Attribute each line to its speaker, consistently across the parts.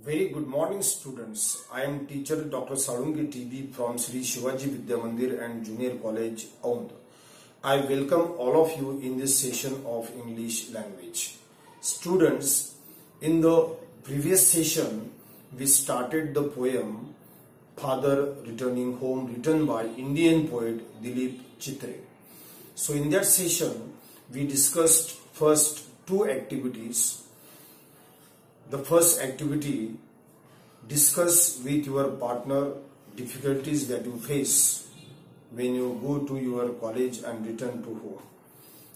Speaker 1: Very good morning, students. I am teacher Dr. Salungi TB from Sri Shivaji Vidya Mandir and Junior College, Aund. I welcome all of you in this session of English language. Students, in the previous session, we started the poem Father Returning Home, written by Indian poet Dilip Chitre. So in that session, we discussed first two activities. The first activity, discuss with your partner difficulties that you face when you go to your college and return to home.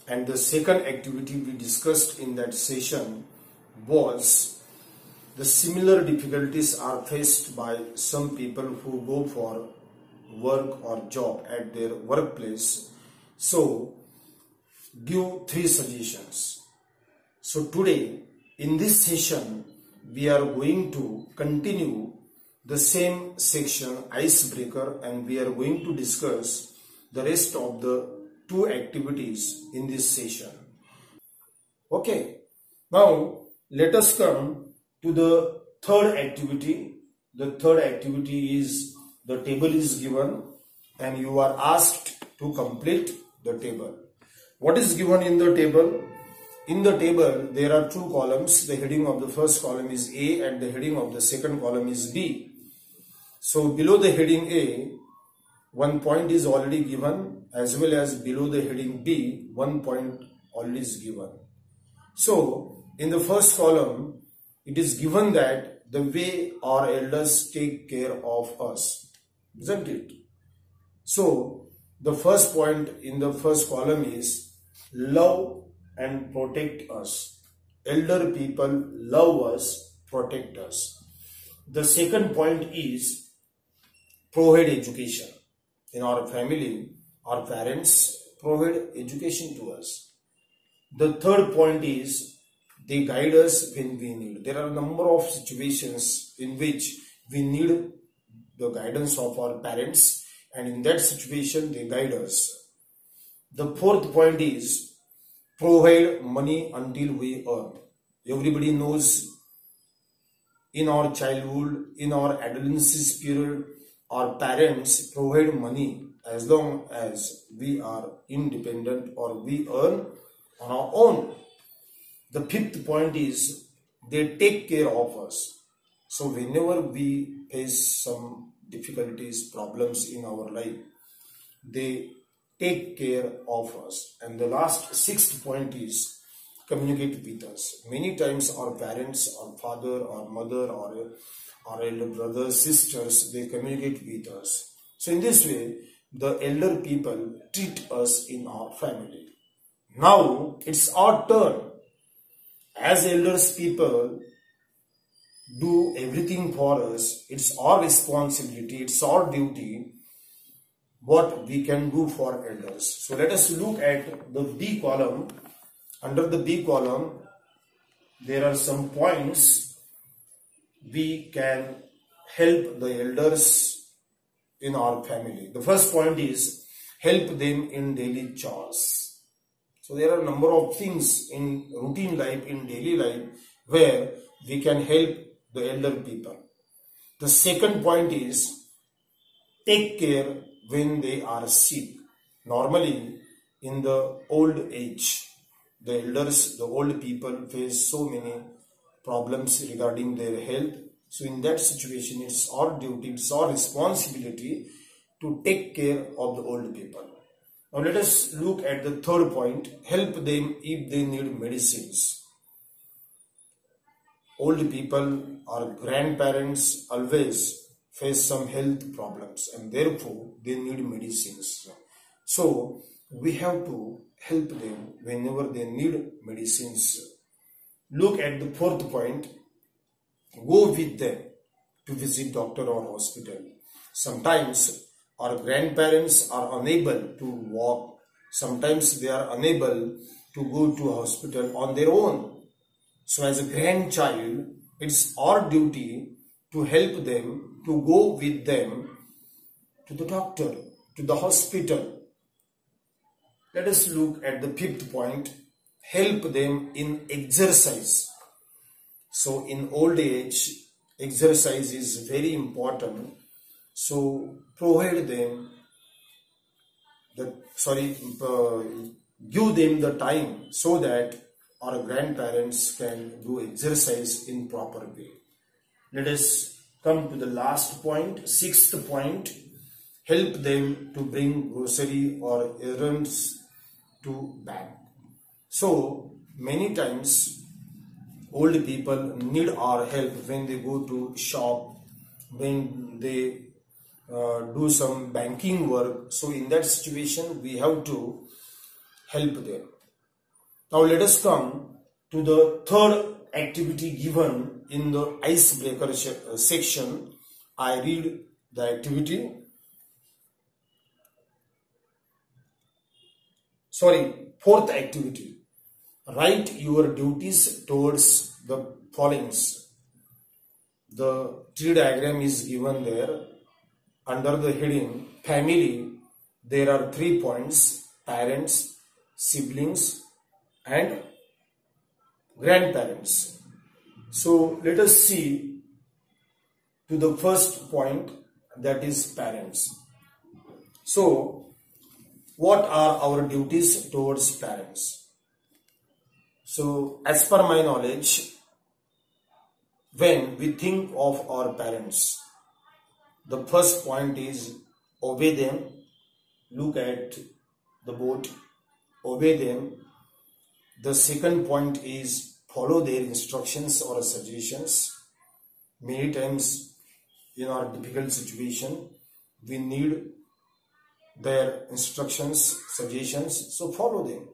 Speaker 1: And the second activity we discussed in that session was the similar difficulties are faced by some people who go for work or job at their workplace. So give 3 suggestions. So today, in this session, we are going to continue the same section, icebreaker, and we are going to discuss the rest of the 2 activities in this session. Okay, now let us come to the third activity. The third activity is the table is given and you are asked to complete the table. What is given in the table? In the table, there are 2 columns. The heading of the first column is A and the heading of the second column is B. So below the heading A, 1 point is already given, as well as below the heading B, 1 point already is given. So in the first column, it is given that the way our elders take care of us, isn't it? So the first point in the first column is love and protect us. Elder people love us, protect us. The second point is provide education. In our family, our parents provide education to us. The third point is they guide us when we need. There are a number of situations in which we need the guidance of our parents, and in that situation they guide us. The fourth point is provide money until we earn. Everybody knows in our childhood, in our adolescence period, our parents provide money as long as we are independent or we earn on our own. The fifth point is they take care of us. So whenever we face some difficulties, problems in our life, they take care of us. And the last 6th point is communicate with us. Many times our parents, our father, our mother, or our elder brothers, sisters, they communicate with us. So in this way, the elder people treat us in our family. Now it's our turn. As elders people do everything for us, it's our responsibility, it's our duty what we can do for elders. So let us look at the B column. Under the B column, there are some points we can help the elders in our family. The first point is help them in daily chores. So there are a number of things in routine life, in daily life, where we can help the elder people. The second point is take care when they are sick. Normally, in the old age, the elders, the old people face so many problems regarding their health. So in that situation, it's our duty, it's our responsibility to take care of the old people. Now let us look at the third point, help them if they need medicines. Old people or grandparents always face some health problems and therefore they need medicines. So we have to help them whenever they need medicines. Look at the fourth point, go with them to visit doctor or hospital. Sometimes our grandparents are unable to walk. Sometimes they are unable to go to a hospital on their own. So as a grandchild, it's our duty to help them, to go with them to the doctor, to the hospital. Let us look at the 5th point, help them in exercise. So in old age, exercise is very important. So provide them give them the time so that our grandparents can do exercise in proper way. Let us come to the last point, sixth point. Help them to bring grocery or errands to bank. So many times old people need our help when they go to shop, when they do some banking work. So in that situation we have to help them. Now let us come to the third activity given in the icebreaker section. I read the activity. Fourth activity. Write your duties towards the followings. The tree diagram is given there. Under the heading family, there are 3 points: parents, siblings and grandparents. So let us see to the first point, that is parents. So what are our duties towards parents? So as per my knowledge, when we think of our parents, the first point is obey them. Look at the board, obey them. The second point is follow their instructions or suggestions. Many times in our difficult situation, we need their instructions, suggestions, so follow them.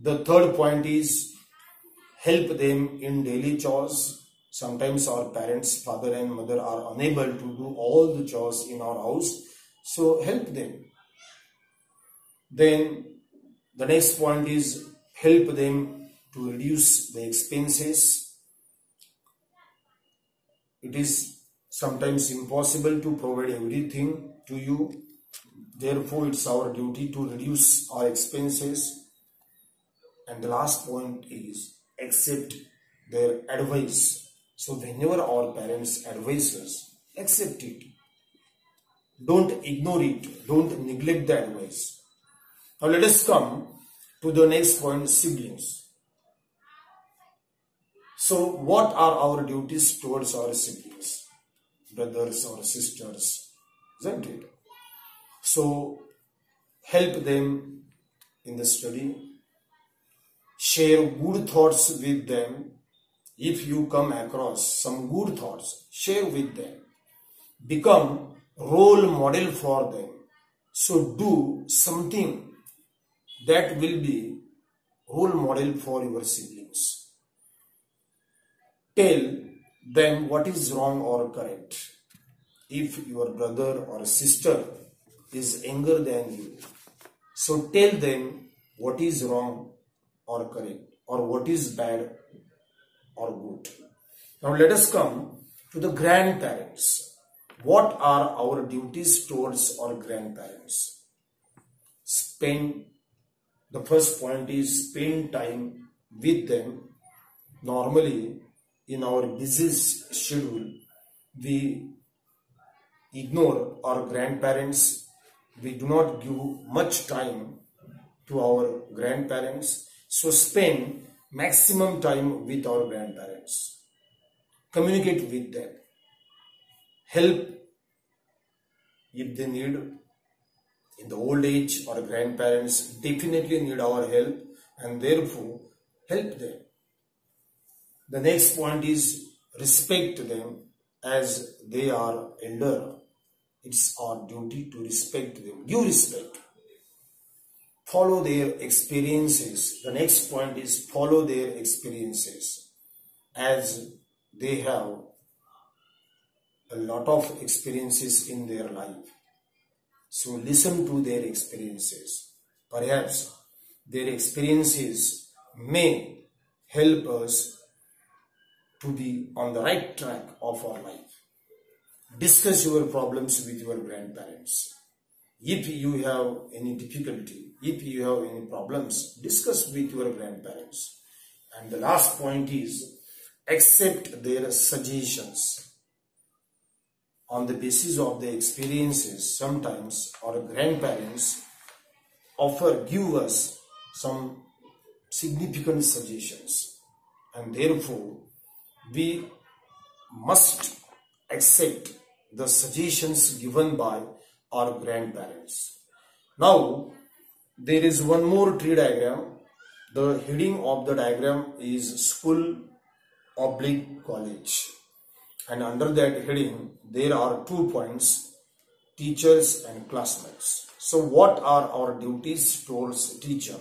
Speaker 1: The third point is help them in daily chores. Sometimes our parents, father and mother, are unable to do all the chores in our house, so help them. Then the next point is help them to reduce the expenses. It is sometimes impossible to provide everything to you. Therefore, it's our duty to reduce our expenses. And the last point is accept their advice. So whenever our parents advise us, accept it. Don't ignore it. Don't neglect the advice. Now let us come to the next point, siblings. So what are our duties towards our siblings? Brothers or sisters, isn't it? So help them in the study. Share good thoughts with them. If you come across some good thoughts, share with them. Become role model for them. So do something that will be role model for your siblings. Tell them what is wrong or correct. If your brother or sister is younger than you, so tell them what is wrong or correct, or what is bad or good. Now let us come to the grandparents. What are our duties towards our grandparents? The first point is spend time with them. Normally, in our busy schedule, we ignore our grandparents. We do not give much time to our grandparents. So spend maximum time with our grandparents. Communicate with them. Help if they need. In the old age, our grandparents definitely need our help, and therefore help them. The next point is respect them as they are elder. It's our duty to respect them. Give respect. Follow their experiences. The next point is follow their experiences, as they have a lot of experiences in their life. So listen to their experiences. Perhaps their experiences may help us to be on the right track of our life. Discuss your problems with your grandparents. If you have any difficulty, if you have any problems, discuss with your grandparents. And the last point is accept their suggestions. On the basis of their experiences, sometimes our grandparents give us some significant suggestions, and therefore we must accept the suggestions given by our grandparents. Now, there is one more tree diagram. The heading of the diagram is school oblique college, and under that heading there are 2 points: teachers and classmates. So what are our duties towards teacher?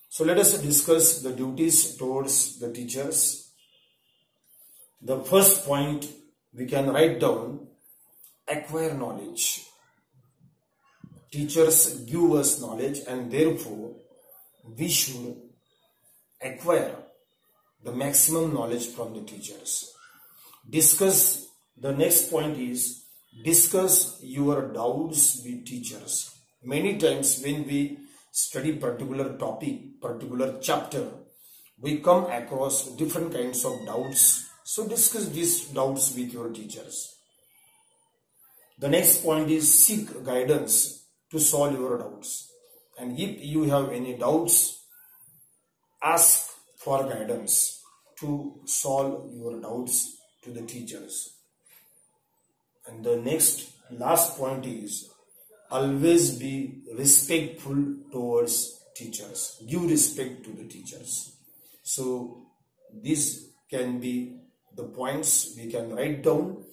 Speaker 1: So let us discuss the duties towards the teachers. The first point we can write down: acquire knowledge. Teachers give us knowledge, and therefore we should acquire the maximum knowledge from the teachers. Discuss. The next point is discuss your doubts with teachers. Many times when we study particular topic, particular chapter, we come across different kinds of doubts. So discuss these doubts with your teachers. The next point is seek guidance to solve your doubts. And if you have any doubts, ask for guidance to solve your doubts to the teachers. And the last point is always be respectful towards teachers. Give respect to the teachers. So these can be the points we can write down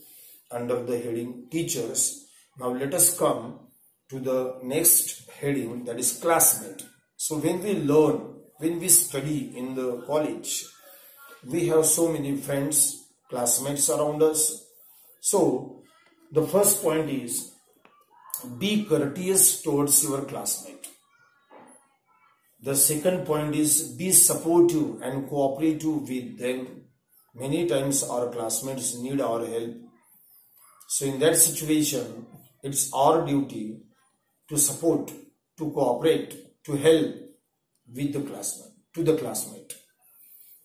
Speaker 1: under the heading teachers. Now let us come to the next heading, that is classmate. So when we study in the college, we have so many friends, classmates around us. So the first point is be courteous towards your classmate. The second point is be supportive and cooperative with them. Many times our classmates need our help. So in that situation, it's our duty to support, to cooperate, to help with the classmate.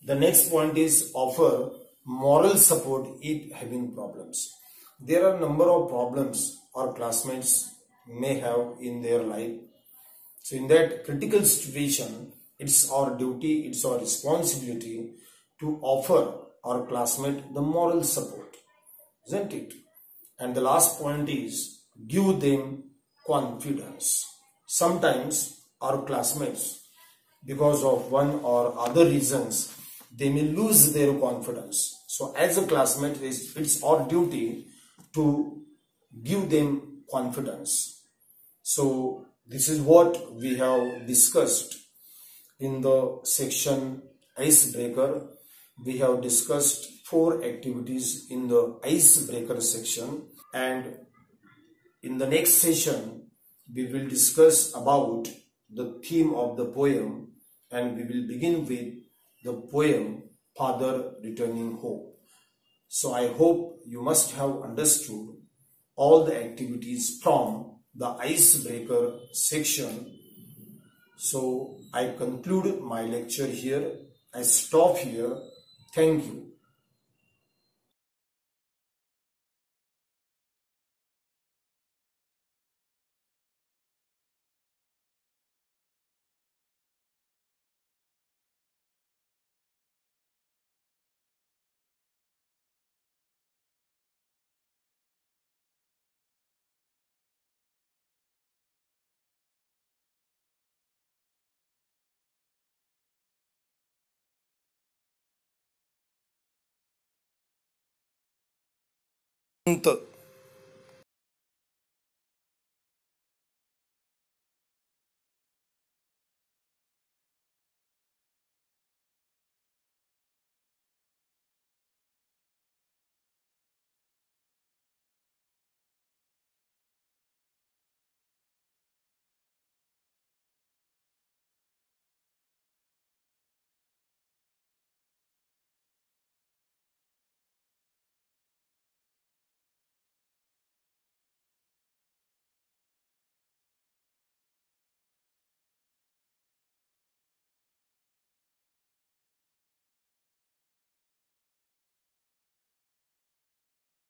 Speaker 1: The next point is offer moral support if having problems. There are a number of problems our classmates may have in their life. So in that critical situation, it's our duty, it's our responsibility to offer our classmate the moral support, isn't it? And the last point is give them confidence. Sometimes our classmates, because of one or other reasons, they may lose their confidence. So as a classmate, it's our duty to give them confidence. So this is what we have discussed in the section icebreaker. We have discussed 4 activities in the icebreaker section, and in the next session we will discuss about the theme of the poem, and we will begin with the poem Father Returning Home. So I hope you must have understood all the activities from the icebreaker section. So I conclude my lecture here. I stop here. Thank you.